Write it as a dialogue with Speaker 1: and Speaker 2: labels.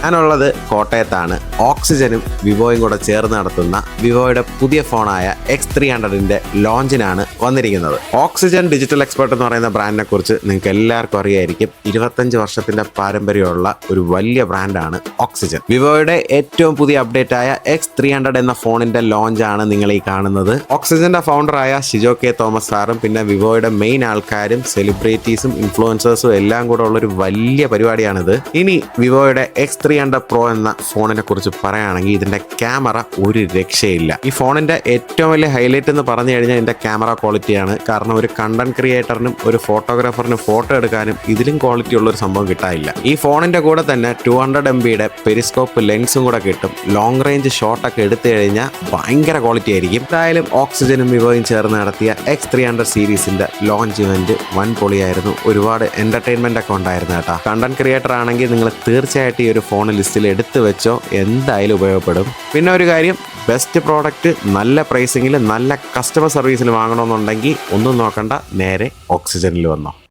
Speaker 1: ഞാനുള്ളത് കോട്ടയത്താണ്. ഓക്സിജനും വിവോയും കൂടെ ചേർന്ന് നടത്തുന്ന വിവോയുടെ പുതിയ ഫോണായ X300ന്റെ ലോഞ്ചിനാണ് വന്നിരിക്കുന്നത്. ഓക്സിജൻ ഡിജിറ്റൽ എക്സ്പെർട്ട് എന്ന് പറയുന്ന ബ്രാൻഡിനെ കുറിച്ച് നിങ്ങൾക്ക് എല്ലാവർക്കും അറിയായിരിക്കും. 25 വർഷത്തിന്റെ പാരമ്പര്യമുള്ള ഒരു വലിയ ബ്രാൻഡാണ് ഓക്സിജൻ. വിവോയുടെ ഏറ്റവും പുതിയ അപ്ഡേറ്റ് ആയ X300 എന്ന ഫോണിന്റെ ലോഞ്ചാണ് നിങ്ങൾ ഈ കാണുന്നത്. ഓക്സിജന്റെ ഫൗണ്ടറായ ഷിജോ കെ തോമസ് സാറും പിന്നെ വിവോയുടെ മെയിൻ ആൾക്കാരും സെലിബ്രിറ്റീസും ഇൻഫ്ലുവൻസേഴ്സും എല്ലാം കൂടെ ഉള്ള ഒരു വലിയ പരിപാടിയാണിത്. ഇനി വിവോയുടെ X300 Pro എന്ന ഫോണിനെ കുറിച്ച് പറയുകയാണെങ്കിൽ ഇതിന്റെ ക്യാമറ ഒരു രക്ഷയില്ല. ഈ ഫോണിന്റെ ഏറ്റവും വലിയ ഹൈലൈറ്റ് എന്ന് പറഞ്ഞു കഴിഞ്ഞാൽ ഇതിന്റെ ക്യാമറ ക്വാളിറ്റിയാണ്. കാരണം ഒരു കണ്ടന്റ് ക്രിയേറ്ററിനും ഒരു ഫോട്ടോഗ്രാഫറിനും ഫോട്ടോ എടുക്കാനും ഇതിലും ക്വാളിറ്റി ഉള്ള ഒരു സംഭവം കിട്ടാനില്ല. ഈ ഫോണിന്റെ കൂടെ തന്നെ 200 MB പെരിസ്കോപ്പ് ലെൻസും കൂടെ കിട്ടും. ലോങ് റേഞ്ച് ഷോട്ടൊക്കെ എടുത്തു കഴിഞ്ഞാൽ ഭയങ്കര ക്വാളിറ്റി ആയിരിക്കും. എന്തായാലും ഓക്സിജനും വിവോയും ചേർന്ന് നടത്തിയ X300 സീരീസിന്റെ ലോഞ്ച് ഇവന്റ് വൻ പൊളിയായിരുന്നു. ഒരുപാട് എന്റർടൈൻമെന്റ് ഒക്കെ ഉണ്ടായിരുന്നു കേട്ടോ. കണ്ടന്റ് ക്രിയേറ്റർ ആണെങ്കിൽ നിങ്ങൾ തീർച്ചയായിട്ടും ഈ ഒരു ഫോൺ ലിസ്റ്റിൽ എടുത്തു വെച്ചോ, എന്തായാലും ഉപയോഗപ്പെടും. പിന്നെ ഒരു കാര്യം, ബെസ്റ്റ് പ്രോഡക്റ്റ് നല്ല പ്രൈസിങ്ങിൽ നല്ല കസ്റ്റമർ സർവീസിൽ വാങ്ങണമെന്നുണ്ടെങ്കിൽ ഒന്നും നോക്കണ്ട, നേരെ ഓക്സിജനിൽ വന്നോ.